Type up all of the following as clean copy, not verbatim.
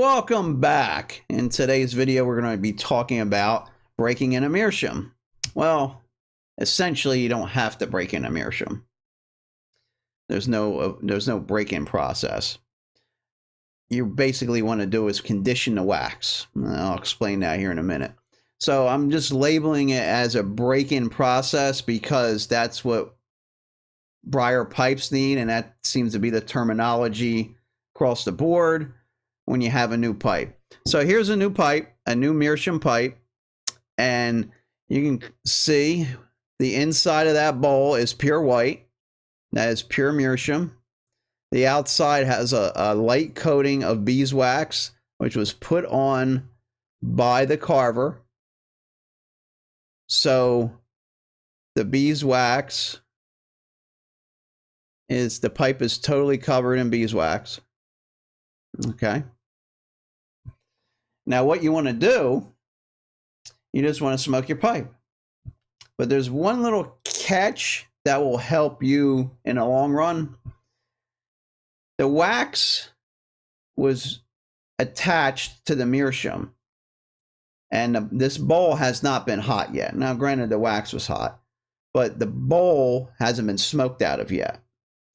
Welcome back. In today's video, we're going to be talking about breaking in a Meerschaum. Well, essentially, you don't have to break in a Meerschaum. There's no break-in process. You basically want to do is condition the wax. I'll explain that here in a minute. So I'm just labeling it as a break-in process because that's what briar pipes need, and that seems to be the terminology across the board when you have a new pipe. So here's a new pipe, a new Meerschaum pipe, and you can see the inside of that bowl is pure white. That is pure Meerschaum. The outside has a light coating of beeswax, which was put on by the carver. So the beeswax the pipe is totally covered in beeswax. Okay. Now what you want to do, you just want to smoke your pipe. But there's one little catch that will help you in the long run. The wax was attached to the Meerschaum, and this bowl has not been hot yet. Now granted, the wax was hot, but the bowl hasn't been smoked out of yet.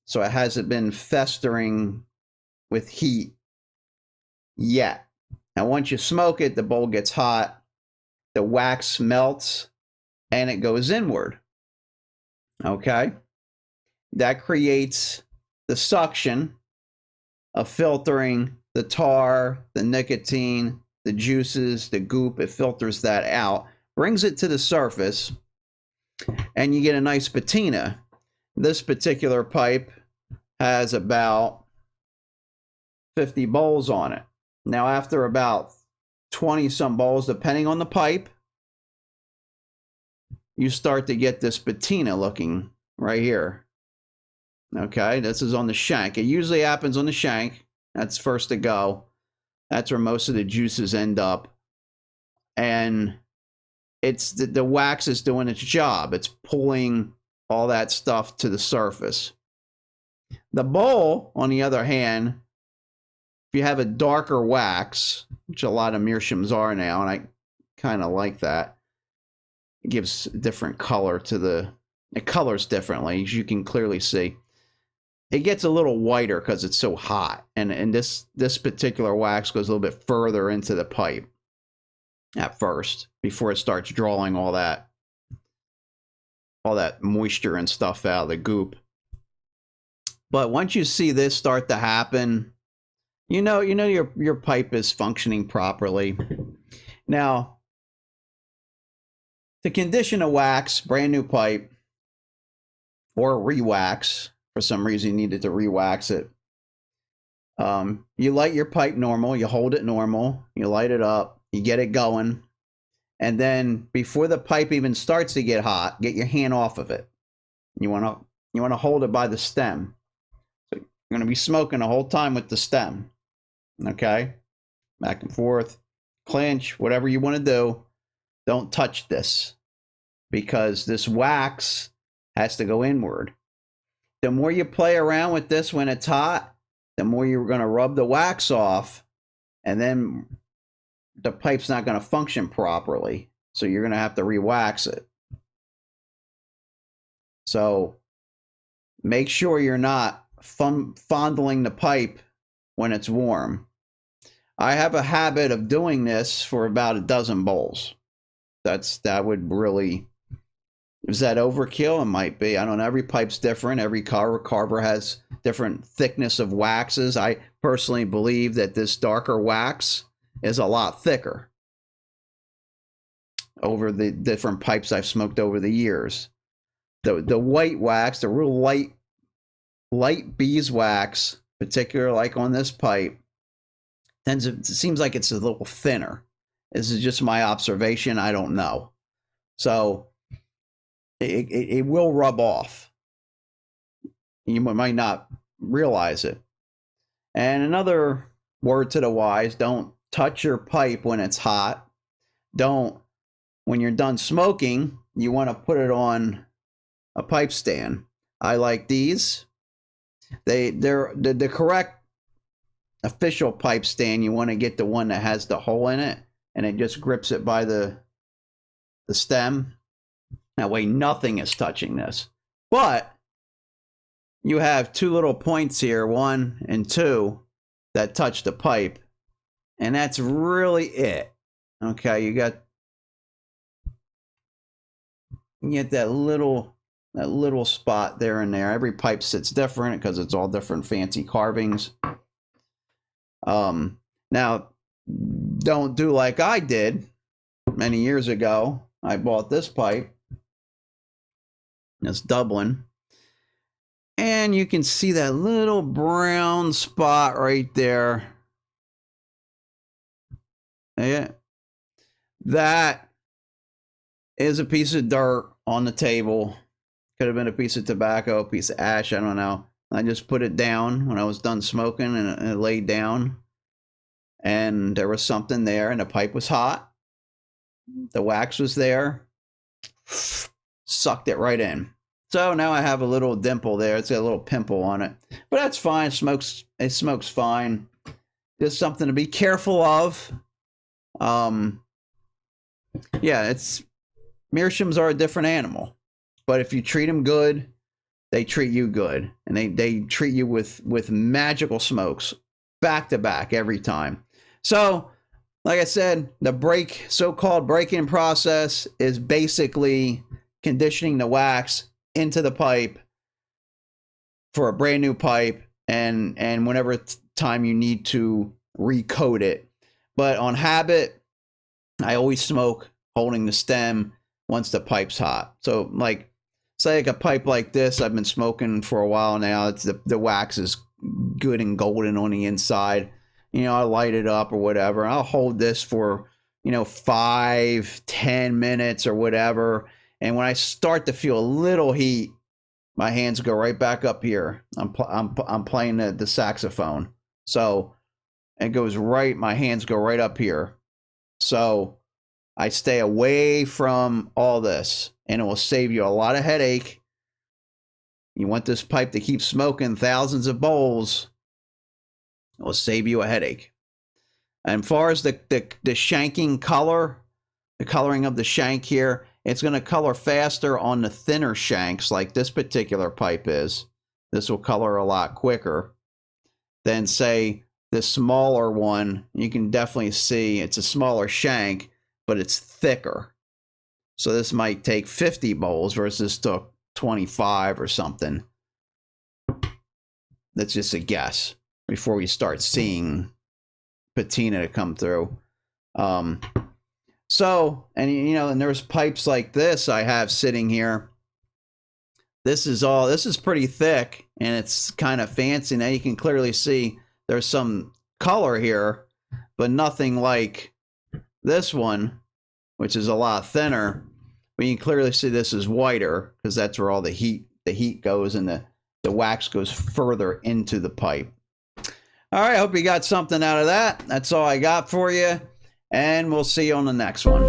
So it hasn't been festering with heat yet. Now once you smoke it, the bowl gets hot, the wax melts, and it goes inward. Okay? That creates the suction of filtering the tar, the nicotine, the juices, the goop. It filters that out, brings it to the surface, and you get a nice patina. This particular pipe has about 50 bowls on it. Now after about 20 some bowls, depending on the pipe, you start to get this patina looking right here. Okay, this is on the shank. It usually happens on the shank. That's first to go. That's where most of the juices end up. And it's the wax is doing its job. It's pulling all that stuff to the surface. The bowl, on the other hand, if you have a darker wax, which a lot of Meerschaums are now, and I kind of like that, it gives a different color to it colors differently, as you can clearly see. It gets a little whiter because it's so hot, and this particular wax goes a little bit further into the pipe at first before it starts drawing all that moisture and stuff out of the goop. But once you see this start to happen, you know your pipe is functioning properly. Now, to condition a wax, brand new pipe, or rewax, for some reason you needed to rewax it. You light your pipe normal, you hold it normal, you light it up, you get it going, and then before the pipe even starts to get hot, get your hand off of it. You want to hold it by the stem. So you're going to be smoking the whole time with the stem. Okay? Back and forth, clinch, whatever you want to do. Don't touch this, because this wax has to go inward. The more you play around with this when it's hot, the more you're going to rub the wax off, and then the pipe's not going to function properly. So you're going to have to rewax it. So make sure you're not fondling the pipe when it's warm. I have a habit of doing this for about a dozen bowls. That would really... Is that overkill? It might be. I don't know. Every pipe's different. Every carver has different thickness of waxes. I personally believe that this darker wax is a lot thicker over the different pipes I've smoked over the years. The white wax, the real light beeswax, particularly like on this pipe, it seems like it's a little thinner. This is just my observation. I don't know. So it will rub off. You might not realize it. And another word to the wise, don't touch your pipe when it's hot. When you're done smoking, you want to put it on a pipe stand. I like these. They're the correct official pipe stand, you want to get the one that has the hole in it, and it just grips it by the stem. That way nothing is touching this. But you have two little points here, 1 and 2, that touch the pipe, and that's really it. Okay, you get that little spot there and there. Every pipe sits different because it's all different fancy carvings. Now, don't do like I did many years ago. I bought this pipe. It's Dublin. And you can see that little brown spot right there. Yeah. That is a piece of dirt on the table. Could have been a piece of tobacco, a piece of ash, I don't know. I just put it down when I was done smoking, and it laid down. And there was something there, and the pipe was hot. The wax was there. Sucked it right in. So now I have a little dimple there. It's got a little pimple on it. But that's fine. It smokes fine. Just something to be careful of. Yeah, Meerschaums are a different animal. But if you treat them good, they treat you good. And they treat you with magical smokes. Back to back every time. So, like I said, the so-called break-in process is basically conditioning the wax into the pipe for a brand new pipe, and whenever time you need to recoat it. But on habit, I always smoke holding the stem once the pipe's hot. So like, say like a pipe like this, I've been smoking for a while now. It's the wax is good and golden on the inside. You know, I'll light it up or whatever. I'll hold this for, 5-10 minutes or whatever. And when I start to feel a little heat, my hands go right back up here. I'm playing the saxophone. So it goes right, my hands go right up here. So I stay away from all this, and it will save you a lot of headache. You want this pipe to keep smoking thousands of bowls, it will save you a headache. And as far as the shanking color, the coloring of the shank here, it's going to color faster on the thinner shanks like this particular pipe is. This will color a lot quicker than, say, the smaller one. You can definitely see it's a smaller shank, but it's thicker. So this might take 50 bowls versus took 25 or something. That's just a guess before we start seeing patina to come through. So, and and there's pipes like this I have sitting here. This is pretty thick, and it's kind of fancy. Now you can clearly see there's some color here, but nothing like this one, which is a lot thinner. But you can clearly see this is whiter because that's where all the heat goes, and the wax goes further into the pipe. All right, I hope you got something out of that. That's all I got for you. And we'll see you on the next one.